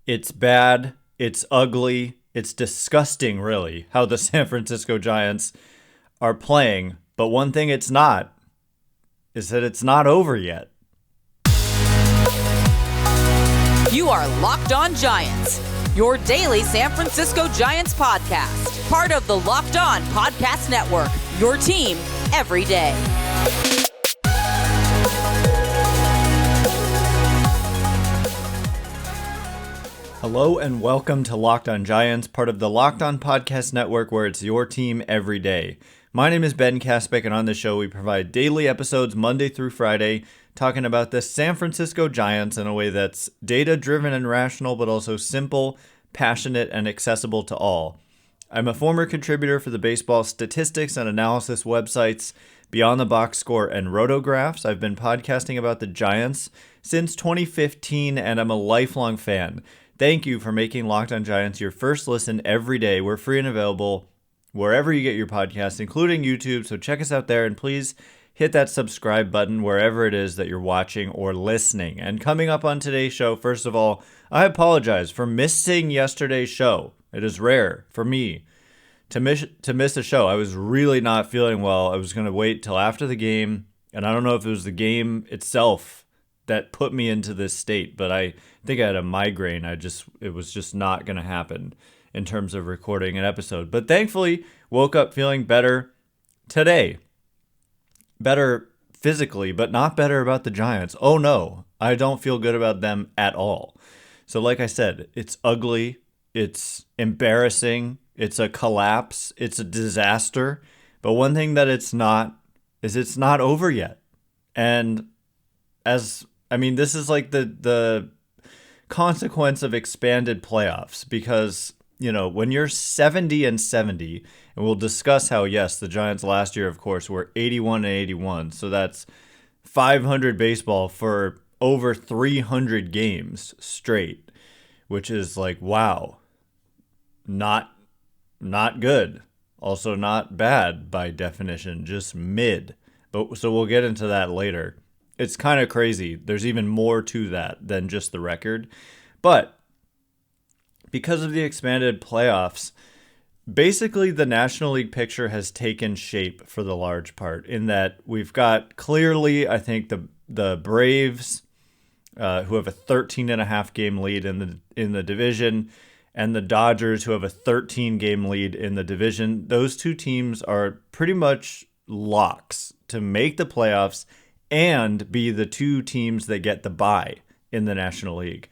It's bad. It's ugly. It's disgusting, really, how the San Francisco Giants are playing. But one thing it's not is that it's not over yet. You are Locked On Giants, your daily San Francisco Giants podcast. Part of the Locked On Podcast Network, your team every day. Hello and welcome to Locked On Giants, part of the Locked On Podcast Network, where it's your team every day. My name is Ben Kaspick, and on this show we provide daily episodes Monday through Friday talking about the San Francisco Giants in a way that's data-driven and rational, but also simple, passionate, and accessible to all. I'm a former contributor for the baseball statistics and analysis websites Beyond the Box Score and Rotographs. I've been podcasting about the Giants since 2015, and I'm a lifelong fan. Thank you for making Locked On Giants your first listen every day. We're free and available wherever you get your podcasts, including YouTube, so check us out there, and please hit that subscribe button wherever it is that you're watching or listening. And coming up on today's show, first of all, I apologize for missing yesterday's show. It is rare for me to miss a show. I was really not feeling well. I was going to wait till after the game, and I don't know if it was the game itself that put me into this state, but I think I had a migraine. It was just not going to happen in terms of recording an episode. But thankfully, woke up feeling better today. Better physically, but not better about the Giants. Oh no, I don't feel good about them at all. So like I said, it's ugly, it's embarrassing, it's a collapse, it's a disaster. But one thing that it's not is it's not over yet. And this is like the consequence of expanded playoffs, because, you know, when you're 70-70, and we'll discuss how, yes, the Giants last year, of course, were 81-81. So that's 500 baseball for over 300 games straight, which is like, wow, not good. Also not bad by definition, just mid. But so we'll get into that later. It's kind of crazy. There's even more to that than just the record. But because of the expanded playoffs, basically the National League picture has taken shape for the large part, in that we've got clearly, I think, the Braves, who have a 13.5 game lead in the division, and the Dodgers, who have a 13 game lead in the division. Those two teams are pretty much locks to make the playoffs and be the two teams that get the bye in the National League.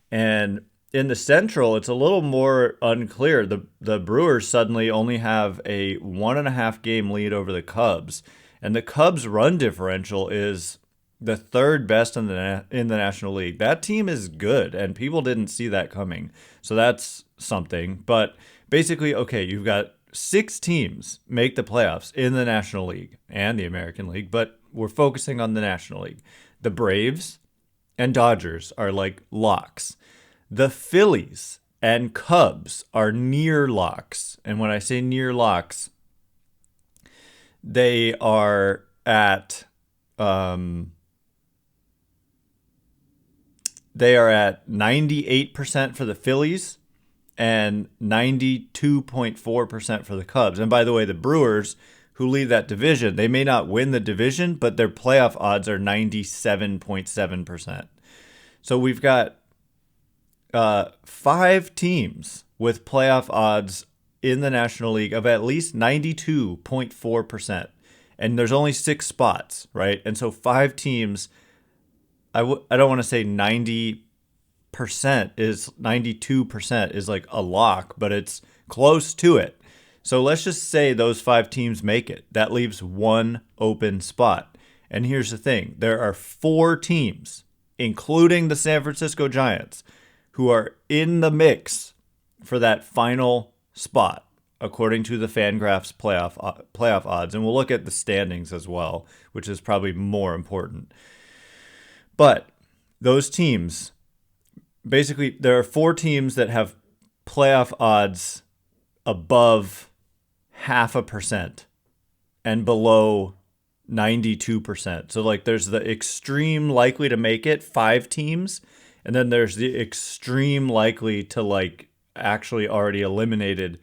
And in the Central, it's a little more unclear. The Brewers suddenly only have a 1.5 game lead over the Cubs, and the Cubs' run differential is the third best in the National League. That team is good, and people didn't see that coming. So that's something. But basically, okay, you've got 6 teams make the playoffs in the National League and the American League, but we're focusing on the National League. The Braves and Dodgers are like locks. The Phillies and Cubs are near locks. And when I say near locks, they are at 98% for the Phillies and 92.4% for the Cubs. And by the way, the Brewers, who lead that division, they may not win the division, but their playoff odds are 97.7%. So we've got 5 teams with playoff odds in the National League of at least 92.4%. And there's only 6 spots, right? And so 5 teams, I don't want to say 92% is like a lock, but it's close to it. So let's just say those 5 teams make it. That leaves 1 open spot. And here's the thing. There are 4 teams, including the San Francisco Giants, who are in the mix for that final spot, according to the FanGraphs playoff odds. And we'll look at the standings as well, which is probably more important. But those teams, basically, there are 4 teams that have playoff odds above 0.5% and below 92%. So like there's the extreme likely to make it 5 teams, And then there's the extreme likely to like actually already eliminated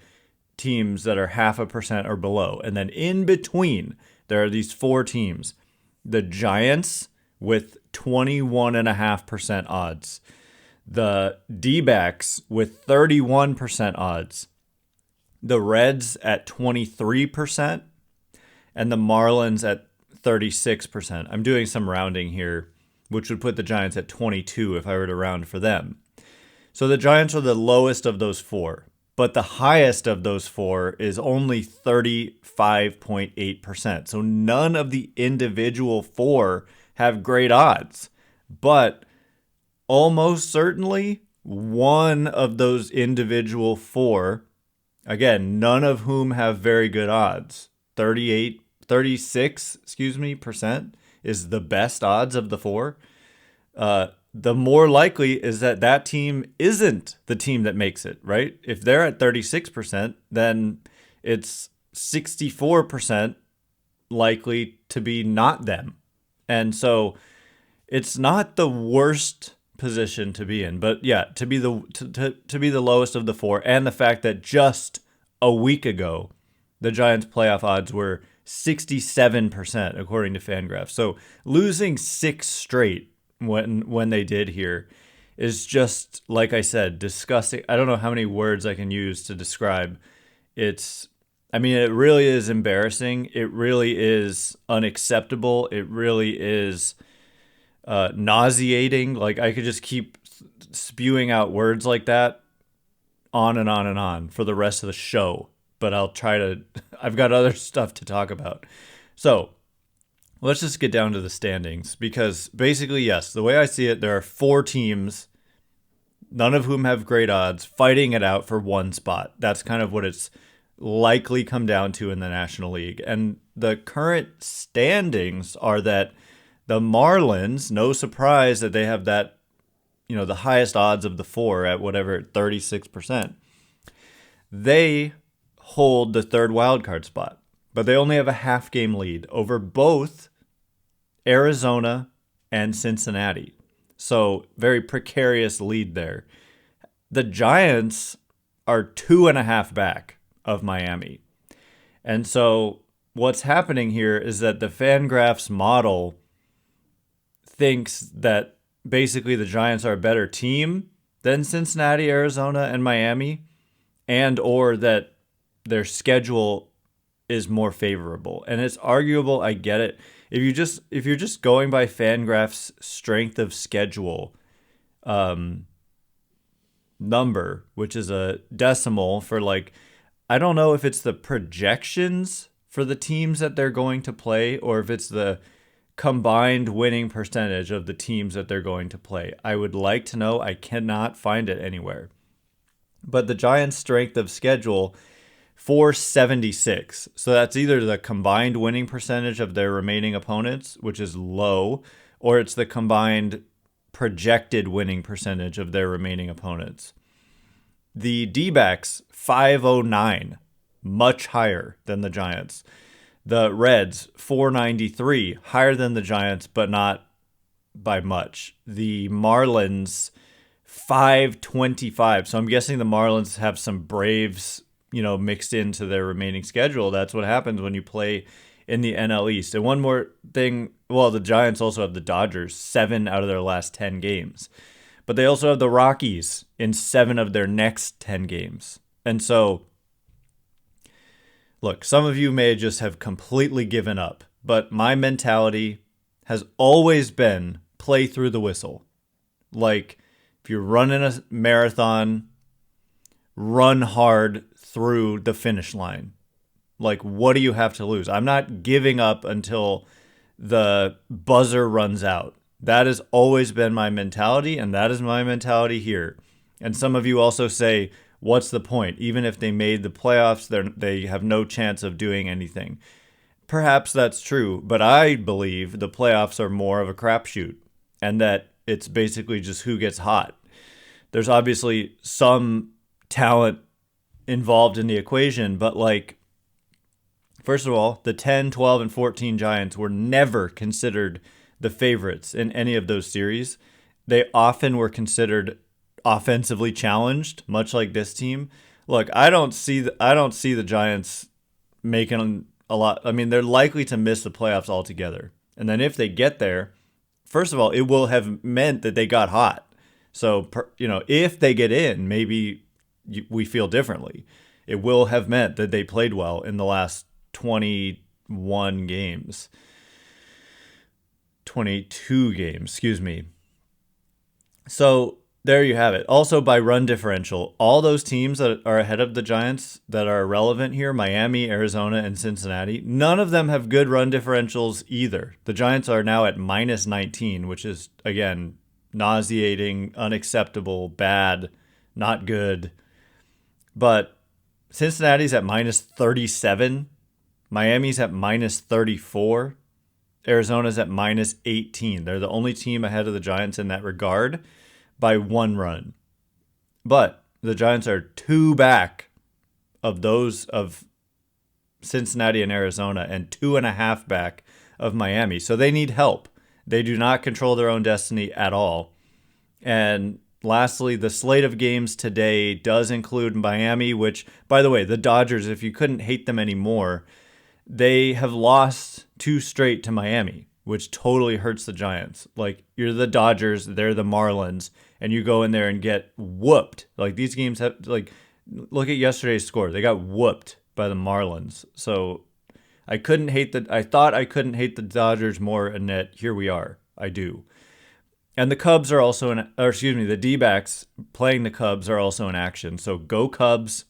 teams that are 0.5% or below. And then in between, there are these 4 teams. The Giants with 21.5% odds. The D-backs with 31% odds. The Reds at 23%. And the Marlins at 36%. I'm doing some rounding here, which would put the Giants at 22 if I were to round for them. So the Giants are the lowest of those 4. But the highest of those 4 is only 35.8%. So none of the individual 4 have great odds. But almost certainly one of those individual 4, again, none of whom have very good odds, 36% is the best odds of the 4. The more likely is that team isn't the team that makes it, right? If they're at 36%, then it's 64% likely to be not them. And so it's not the worst position to be in, but yeah, to be the lowest of the 4, and the fact that just a week ago the Giants playoff odds were 67% according to FanGraphs. So losing 6 straight when they did here is just, like I said, disgusting. I don't know how many words I can use to describe. It really is embarrassing. It really is unacceptable. It really is nauseating. Like, I could just keep spewing out words like that on and on and on for the rest of the show, but I've got other stuff to talk about. So let's just get down to the standings, because basically, yes, the way I see it, there are 4 teams, none of whom have great odds, fighting it out for 1 spot. That's kind of what it's likely come down to in the National League. And the current standings are that the Marlins, no surprise that they have that, the highest odds of the 4 at 36%. They hold the 3rd wildcard spot, but they only have a half-game lead over both Arizona and Cincinnati. So very precarious lead there. The Giants are 2.5 back of Miami. And so what's happening here is that the FanGraphs model thinks that basically the Giants are a better team than Cincinnati, Arizona, and Miami, and or that their schedule is more favorable. And it's arguable, I get it. If you're just going by FanGraphs strength of schedule number, which is a decimal for, like, I don't know if it's the projections for the teams that they're going to play or if it's the combined winning percentage of the teams that they're going to play. I would like to know. I cannot find it anywhere. But the Giants' strength of schedule, 476. So that's either the combined winning percentage of their remaining opponents, which is low, or it's the combined projected winning percentage of their remaining opponents. The D-backs, 509, much higher than the Giants. The Reds, 493, higher than the Giants, but not by much. The Marlins, 525. So I'm guessing the Marlins have some Braves, mixed into their remaining schedule. That's what happens when you play in the NL East. And one more thing, the Giants also have the Dodgers, 7 out of their last 10 games. But they also have the Rockies in 7 of their next 10 games. And so, look, some of you may just have completely given up, but my mentality has always been play through the whistle. Like, if you're running a marathon, run hard through the finish line. Like, what do you have to lose? I'm not giving up until the buzzer runs out. That has always been my mentality, and that is my mentality here. And some of you also say, what's the point? Even if they made the playoffs, they have no chance of doing anything. Perhaps that's true, but I believe the playoffs are more of a crapshoot, and that it's basically just who gets hot. There's obviously some talent involved in the equation, but first of all, the 10, 12, and 14 Giants were never considered the favorites in any of those series. they often were considered offensively challenged, much like this team. Look, I don't see the Giants making a lot. I mean, they're likely to miss the playoffs altogether. And then if they get there, first of all, it will have meant that they got hot. So, if they get in, maybe we feel differently. It will have meant that they played well in the last 21 games. 22 games, excuse me. So there you have it. Also, by run differential, all those teams that are ahead of the Giants that are relevant here, Miami, Arizona, and Cincinnati, none of them have good run differentials either. The Giants are now at minus 19, which is, again, nauseating, unacceptable, bad, not good. But Cincinnati's at minus 37. Miami's at minus 34. Arizona's at minus 18. They're the only team ahead of the Giants in that regard by 1 run. But the Giants are 2 back of those of Cincinnati and Arizona and 2.5 back of Miami. So they need help. They do not control their own destiny at all. And lastly, the slate of games today does include Miami, which, by the way, the Dodgers, if you couldn't hate them anymore, they have lost 2 straight to Miami, which totally hurts the Giants. Like, you're the Dodgers, they're the Marlins, and you go in there and get whooped. Like, these games have, like, look at yesterday's score. They got whooped by the Marlins. So I thought I couldn't hate the Dodgers more, and yet here we are. I do. And the Cubs are also the D-backs playing the Cubs are also in action. So go Cubs,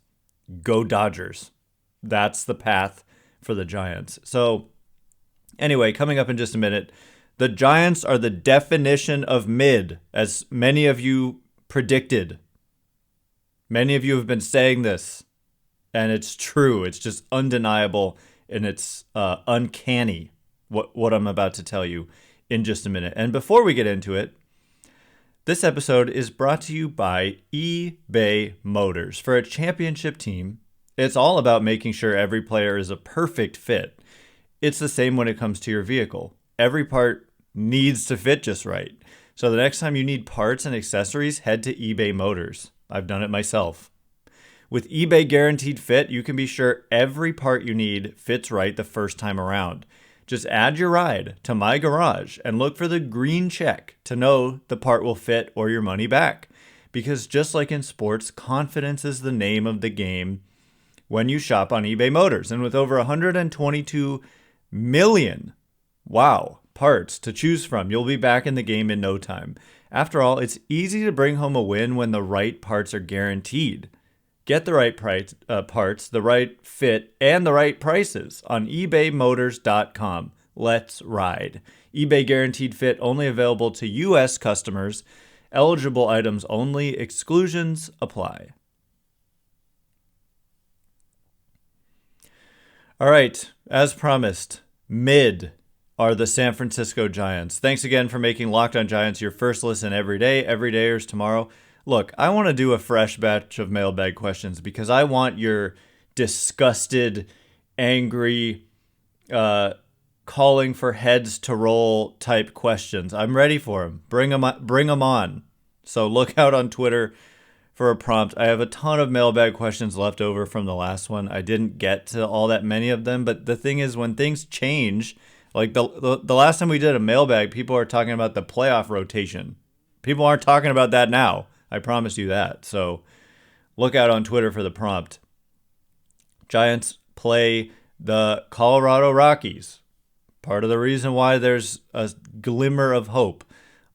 go Dodgers. That's the path for the Giants. So anyway, coming up in just a minute, the Giants are the definition of mid, as many of you predicted. Many of you have been saying this, and it's true. It's just undeniable, and it's uncanny what I'm about to tell you in just a minute. And before we get into it, this episode is brought to you by eBay Motors. For a championship team, it's all about making sure every player is a perfect fit. It's the same when it comes to your vehicle. Every part needs to fit just right. So the next time you need parts and accessories, head to eBay Motors. I've done it myself. With eBay Guaranteed Fit, you can be sure every part you need fits right the first time around. Just add your ride to My Garage and look for the green check to know the part will fit or your money back. Because just like in sports, confidence is the name of the game when you shop on eBay Motors. And with over 122 million, parts to choose from, you'll be back in the game in no time. After all, it's easy to bring home a win when the right parts are guaranteed. Get the right parts, the right fit, and the right prices on ebaymotors.com. Let's ride. eBay Guaranteed Fit only available to U.S. customers. Eligible items only. Exclusions apply. All right, as promised, mid are the San Francisco Giants. Thanks again for making Locked On Giants your first listen every day. Everydayers tomorrow. Look, I want to do a fresh batch of mailbag questions because I want your disgusted, angry, calling for heads to roll type questions. I'm ready for them. Bring them on. So look out on Twitter for a prompt. I have a ton of mailbag questions left over from the last one. I didn't get to all that many of them, but the thing is, when things change, like the last time we did a mailbag, people are talking about the playoff rotation. People aren't talking about that now. I promise you that. So look out on Twitter for the prompt. Giants play the Colorado Rockies. Part of the reason why there's a glimmer of hope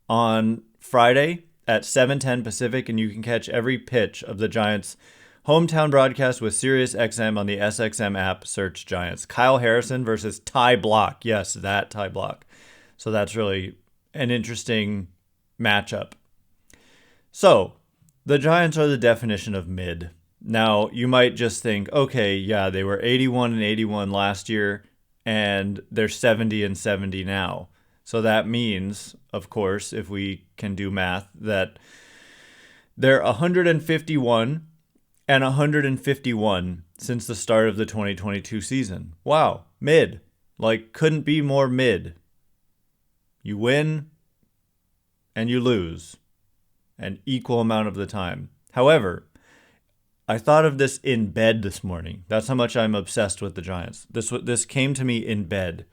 on Friday at 7:10 Pacific, and you can catch every pitch of the Giants' hometown broadcast with SiriusXM on the SXM app. Search Giants. Kyle Harrison versus Ty Block. Yes, that Ty Block. So that's really an interesting matchup. So the Giants are the definition of mid. Now, you might just think, okay, yeah, they were 81-81 last year, and they're 70-70 now. So that means, of course, if we can do math, that they're 151-151 since the start of the 2022 season. Wow, mid. Like, couldn't be more mid. You win, and you lose an equal amount of the time. However, I thought of this in bed this morning. That's how much I'm obsessed with the Giants. This came to me in bed,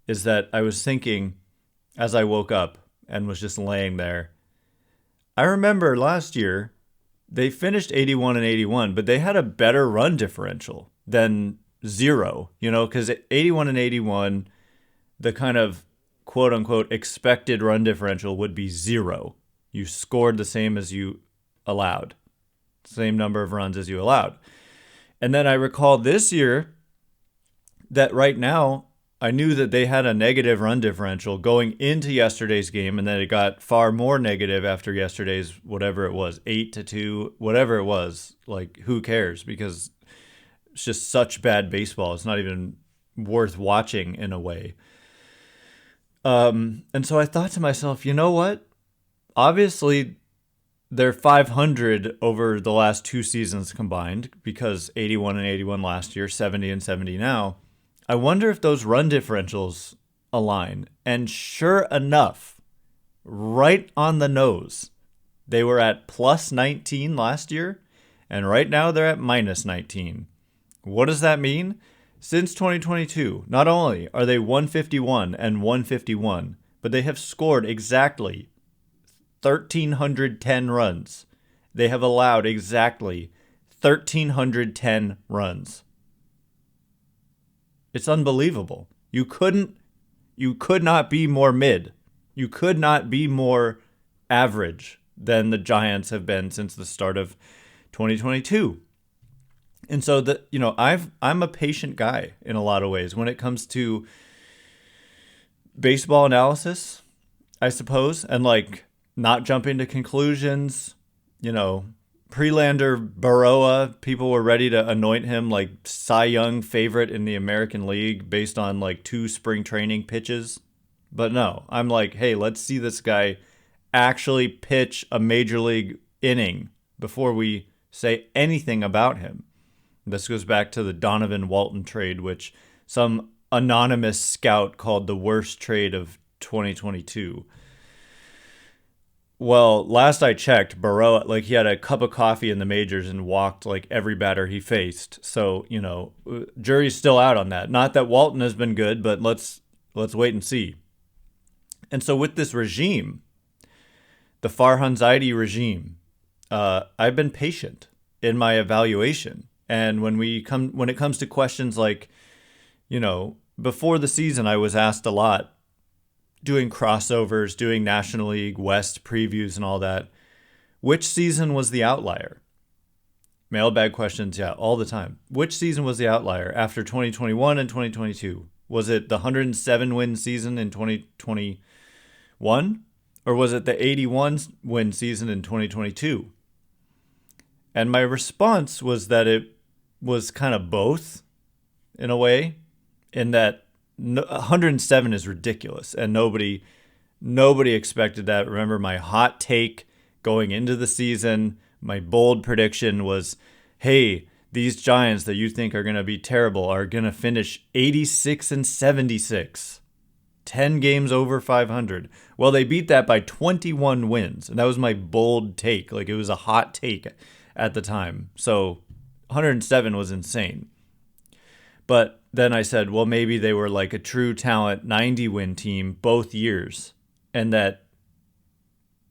is that I was thinking as I woke up and was just laying there. I remember last year they finished 81-81, but they had a better run differential than 0, because 81-81, the kind of quote unquote expected run differential would be 0. You scored the same as you allowed. Same number of runs as you allowed. And then I recall this year that right now I knew that they had a negative run differential going into yesterday's game, and then it got far more negative after yesterday's, whatever it was, 8-2, whatever it was. Like, who cares? Because it's just such bad baseball. It's not even worth watching in a way. And so I thought to myself, you know what? Obviously, they're 500 over the last 2 seasons combined, because 81-81 last year, 70-70 now. I wonder if those run differentials align. And sure enough, right on the nose, they were at plus 19 last year, and right now they're at minus 19. What does that mean? Since 2022, not only are they 151 and 151, but they have scored exactly 1,310 runs. They have allowed exactly 1,310 runs. It's unbelievable. You could not be more mid. You could not be more average than the Giants have been since the start of 2022. And so I'm a patient guy in a lot of ways when it comes to baseball analysis, I suppose, and not jumping to conclusions. Prelander Baroa, people were ready to anoint him like Cy Young favorite in the American League based on 2 spring training pitches. But no, I'm like, hey, let's see this guy actually pitch a major league inning before we say anything about him. This goes back to the Donovan Walton trade, which some anonymous scout called the worst trade of 2022. Well, last I checked, Baroa, he had a cup of coffee in the majors and walked every batter he faced. So, jury's still out on that. Not that Walton has been good, but let's wait and see. And so with this regime, the Farhan Zaidi regime, I've been patient in my evaluation. And when it comes to questions before the season, I was asked a lot, doing crossovers, doing National League West previews and all that. Which season was the outlier? Mailbag questions, yeah, all the time. Which season was the outlier after 2021 and 2022? Was it the 107-win season in 2021? Or was it the 81-win season in 2022? And my response was that it was kind of both, in a way, in that 107 is ridiculous, and nobody expected that. Remember, my hot take going into the season, my bold prediction was, hey, these Giants that you think are going to be terrible are going to finish 86-76, 10 games over 500. Well, they beat that by 21 wins, and that was my bold take. It was a hot take at the time. So 107 was insane. But then I said, well, maybe they were a true talent 90-win team both years, and that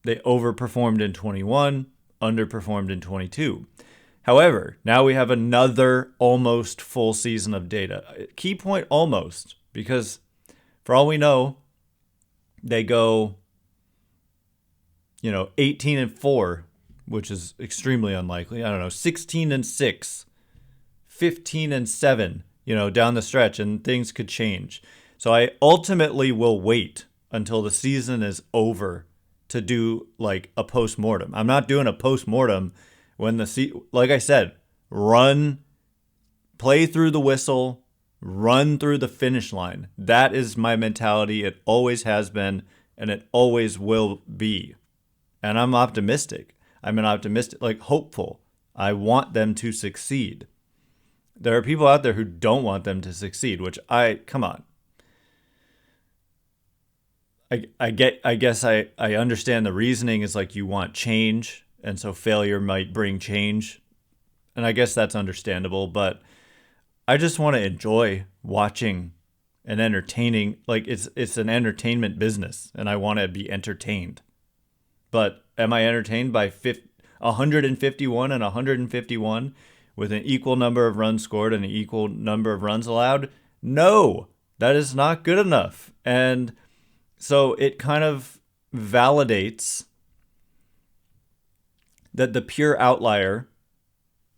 they overperformed in 21, underperformed in 22. However, now we have another almost full season of data. Key point, almost, because for all we know, they go, 18-4, which is extremely unlikely. I don't know, 16-6, 15-7. Down the stretch, and things could change. So I ultimately will wait until the season is over to do a post-mortem. I'm not doing a post-mortem when like I said, play through the whistle, run through the finish line. That is my mentality. It always has been, and it always will be. And I'm optimistic. I'm an optimistic, hopeful. I want them to succeed. There are people out there who don't want them to succeed, come on. I guess I understand the reasoning is like you want change, and so failure might bring change. And I guess that's understandable, but I just want to enjoy watching and entertaining. Like it's an entertainment business, and I want to be entertained. But am I entertained by 151 and 151 with an equal number of runs scored and an equal number of runs allowed? No, that is not good enough. And so it kind of validates that the pure outlier,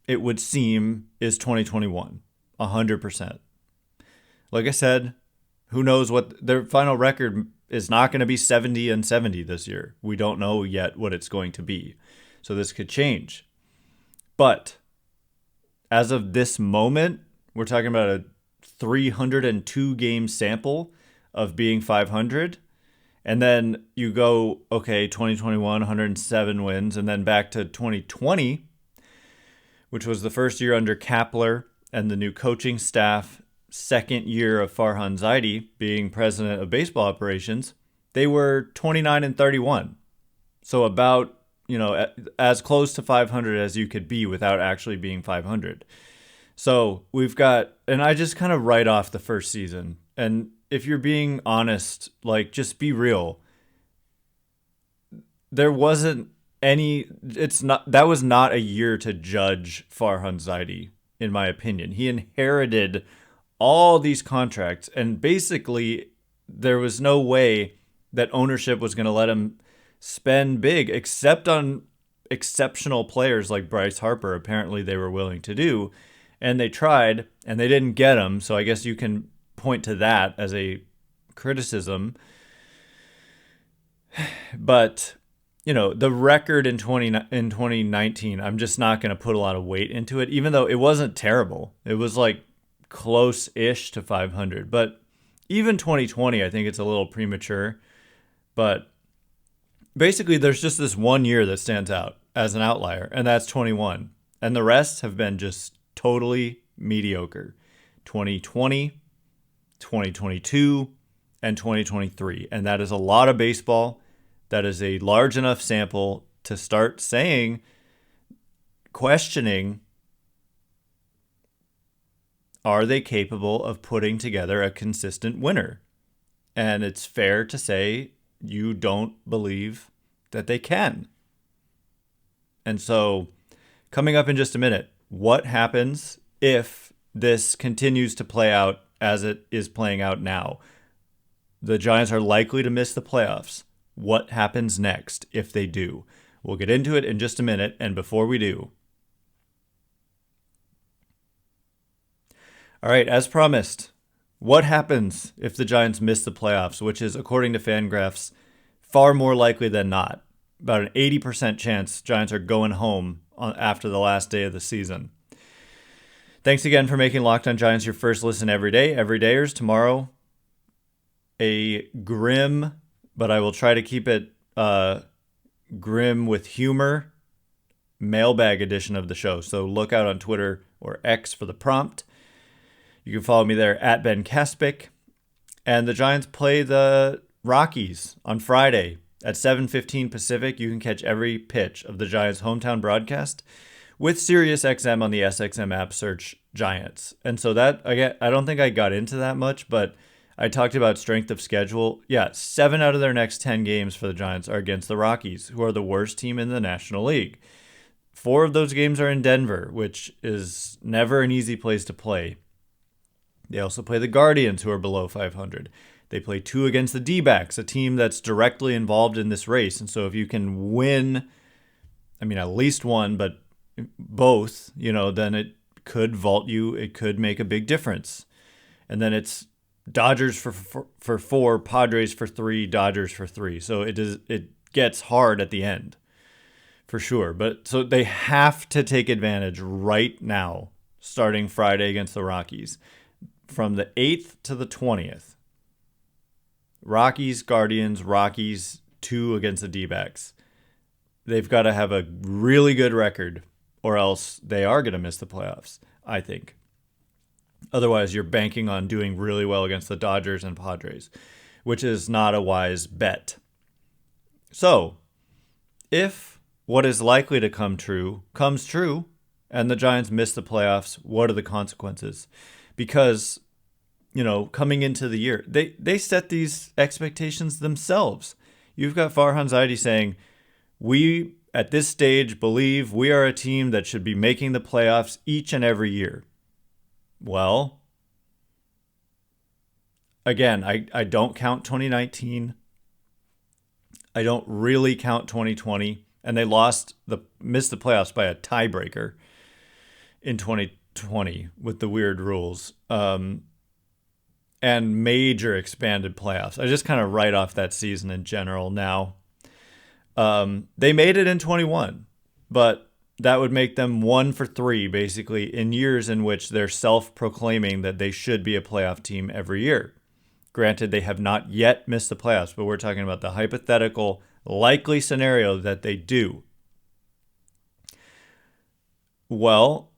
it would seem, is 2021, 100%. Like I said, who knows what their final record is. Not going to be 70-70 this year. We don't know yet what it's going to be. So this could change. But as of this moment, we're talking about a 302 game sample of being 500. And then you go, okay, 2021, 107 wins, and then back to 2020, which was the first year under Kapler and the new coaching staff, second year of Farhan Zaidi being president of baseball operations. They were 29-31. So about, as close to 500 as you could be without actually being 500. So we've got, and I just kind of write off the first season. And if you're being honest, like, just be real. There wasn't that was not a year to judge Farhan Zaidi, in my opinion. He inherited all these contracts, and basically there was no way that ownership was going to let him spend big, except on exceptional players like Bryce Harper. Apparently they were willing to do, and they tried, and they didn't get him. So I guess you can point to that as a criticism. But the record in 2019, I'm just not going to put a lot of weight into it, even though it wasn't terrible. It was like close-ish to 500. But even 2020, I think it's a little premature. But basically, there's just this one year that stands out as an outlier, and that's 21. And the rest have been just totally mediocre. 2020, 2022, and 2023. And that is a lot of baseball. That is a large enough sample to start questioning, are they capable of putting together a consistent winner? And it's fair to say you don't believe that they can. And so, coming up in just a minute, what happens if this continues to play out as it is playing out now? The Giants are likely to miss the playoffs. What happens next if they do? We'll get into it in just a minute, and before we do, all right, as promised, what happens if the Giants miss the playoffs, which is, according to FanGraphs, far more likely than not. About an 80% chance Giants are going home after the last day of the season. Thanks again for making Locked On Giants your first listen every day. Everydayers, tomorrow, a grim, but I will try to keep it grim with humor, mailbag edition of the show. So look out on Twitter or X for the prompt. You can follow me there at Ben Kaspick. And the Giants play the Rockies on Friday at 7:15 Pacific. You can catch every pitch of the Giants' hometown broadcast with SiriusXM on the SXM app. Search Giants. And so that, again, I don't think I got into that much, but I talked about strength of schedule. Yeah, 7 out of their next 10 games for the Giants are against the Rockies, who are the worst team in the National League. 4 of those games are in Denver, which is never an easy place to play. They also play the Guardians, who are below 500. They play 2 against the D-backs, a team that's directly involved in this race. And so if you can win, at least one, but both, then it could vault you. It could make a big difference. And then it's Dodgers for 4, Padres for 3, Dodgers for 3. So it gets hard at the end, for sure. But so they have to take advantage right now, starting Friday against the Rockies. From the 8th to the 20th, Rockies, Guardians, Rockies, 2 against the D-backs. They've got to have a really good record, or else they are going to miss the playoffs, I think. Otherwise, you're banking on doing really well against the Dodgers and Padres, which is not a wise bet. So, if what is likely to come true comes true, and the Giants miss the playoffs, what are the consequences? Because, coming into the year, they set these expectations themselves. You've got Farhan Zaidi saying, we, at this stage, believe we are a team that should be making the playoffs each and every year. Well, again, I don't count 2019. I don't really count 2020. And they missed the playoffs by a tiebreaker in 2020 with the weird rules. And major expanded playoffs. I just kind of write off that season in general now. They made it in 21, but that would make them 1 for 3, basically, in years in which they're self-proclaiming that they should be a playoff team every year. Granted, they have not yet missed the playoffs, but we're talking about the hypothetical, likely scenario that they do. Well,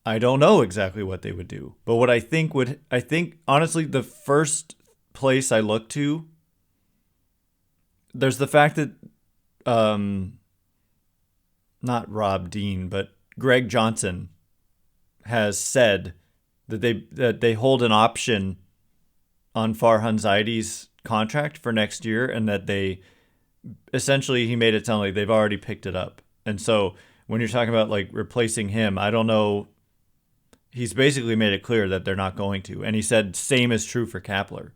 I don't know exactly what they would do, but what I think honestly, the first place I look to, there's the fact that, not Rob Dean, but Greg Johnson has said that they hold an option on Farhan Zaidi's contract for next year, and that essentially he made it sound like they've already picked it up. And so when you're talking about like replacing him, I don't know. He's basically made it clear that they're not going to. And he said same is true for Kapler.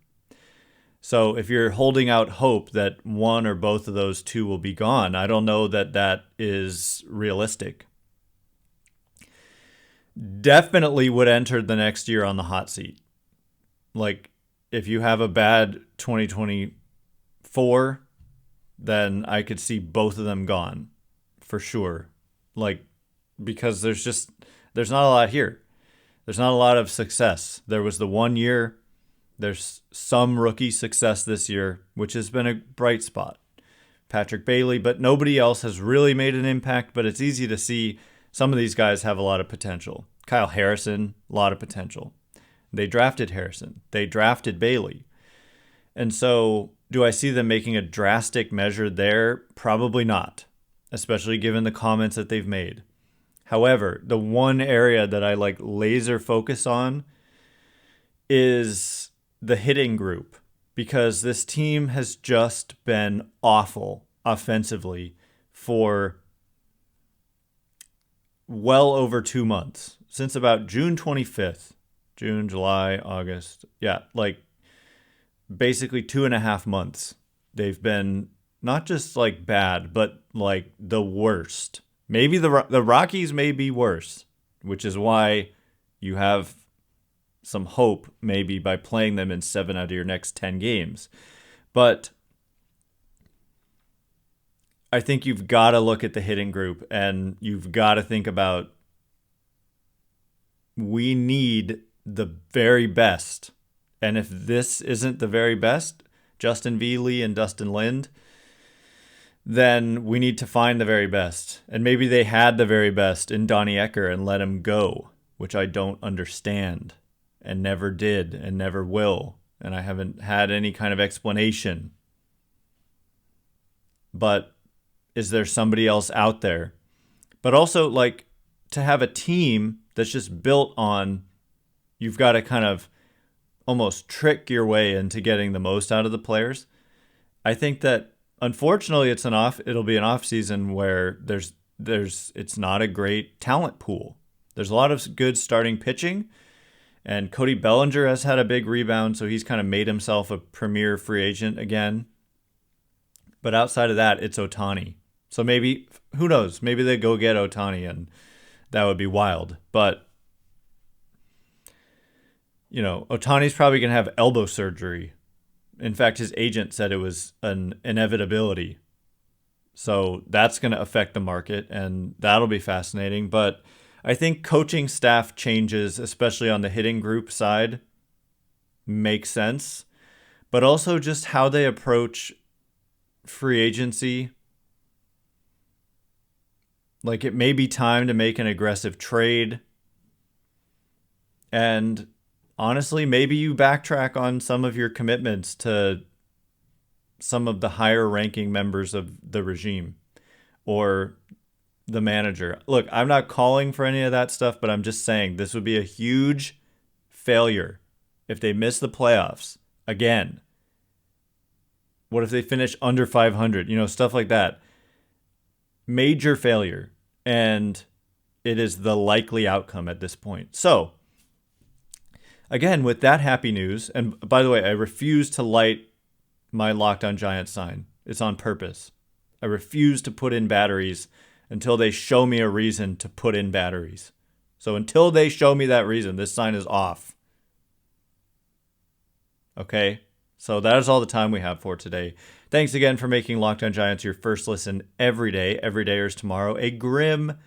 So if you're holding out hope that one or both of those two will be gone, I don't know that is realistic. Definitely would enter the next year on the hot seat. Like, if you have a bad 2024, then I could see both of them gone for sure. Like, because there's not a lot here. There's not a lot of success. There was the 1 year. There's some rookie success this year, which has been a bright spot. Patrick Bailey, but nobody else has really made an impact, but it's easy to see some of these guys have a lot of potential. Kyle Harrison, a lot of potential. They drafted Harrison. They drafted Bailey. And so do I see them making a drastic measure there? Probably not, especially given the comments that they've made. However, the one area that I like laser focus on is the hitting group, because this team has just been awful offensively for well over 2 months, since about June 25th. June, July, August. Yeah, like basically 2.5 months. They've been not just like bad, but like the worst. Maybe the Rockies may be worse, which is why you have some hope maybe by playing them in 7 out of your next 10 games. But I think you've got to look at the hitting group, and you've got to think about, we need the very best. And if this isn't the very best, Justin Veely and Dustin Lind, then we need to find the very best. And maybe they had the very best in Donnie Ecker and let him go, which I don't understand and never did and never will. And I haven't had any kind of explanation. But is there somebody else out there? But also, like, to have a team that's just built on, you've got to kind of almost trick your way into getting the most out of the players. I think that unfortunately it'll be an off season where it's not a great talent pool. There's a lot of good starting pitching, and Cody Bellinger has had a big rebound, so he's kind of made himself a premier free agent again. But outside of that, it's Ohtani. So maybe, who knows, maybe they go get Ohtani, and that would be wild. But Ohtani's probably going to have elbow surgery. In fact, his agent said it was an inevitability. So that's going to affect the market, and that'll be fascinating. But I think coaching staff changes, especially on the hitting group side, make sense. But also just how they approach free agency. Like, it may be time to make an aggressive trade. And honestly, maybe you backtrack on some of your commitments to some of the higher ranking members of the regime or the manager. Look, I'm not calling for any of that stuff, but I'm just saying this would be a huge failure if they miss the playoffs again. What if they finish under 500? Stuff like that. Major failure. And it is the likely outcome at this point. So, again, with that happy news, and by the way, I refuse to light my Locked On Giants sign. It's on purpose. I refuse to put in batteries until they show me a reason to put in batteries. So until they show me that reason, this sign is off. Okay? So that is all the time we have for today. Thanks again for making Locked On Giants your first listen every day. Every day is tomorrow. A grim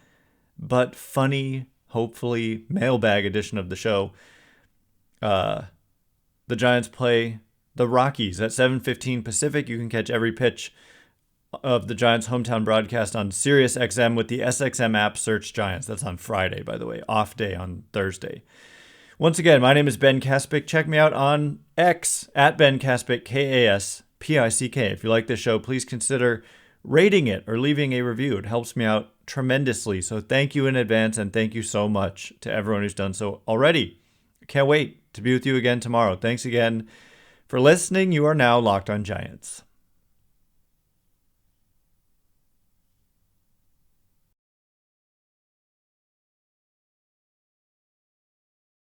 but funny, hopefully, mailbag edition of the show. The Giants play the Rockies at 7:15 Pacific. You can catch every pitch of the Giants' hometown broadcast on Sirius XM with the SXM app. Search Giants. That's on Friday, by the way. Off day on Thursday. Once again, my name is Ben Kaspick. Check me out on X at Ben Kaspick, Kaspick. If you like this show, please consider rating it or leaving a review. It helps me out tremendously. So thank you in advance, and thank you so much to everyone who's done so already. Can't wait to be with you again tomorrow. Thanks again for listening. You are now Locked On Giants.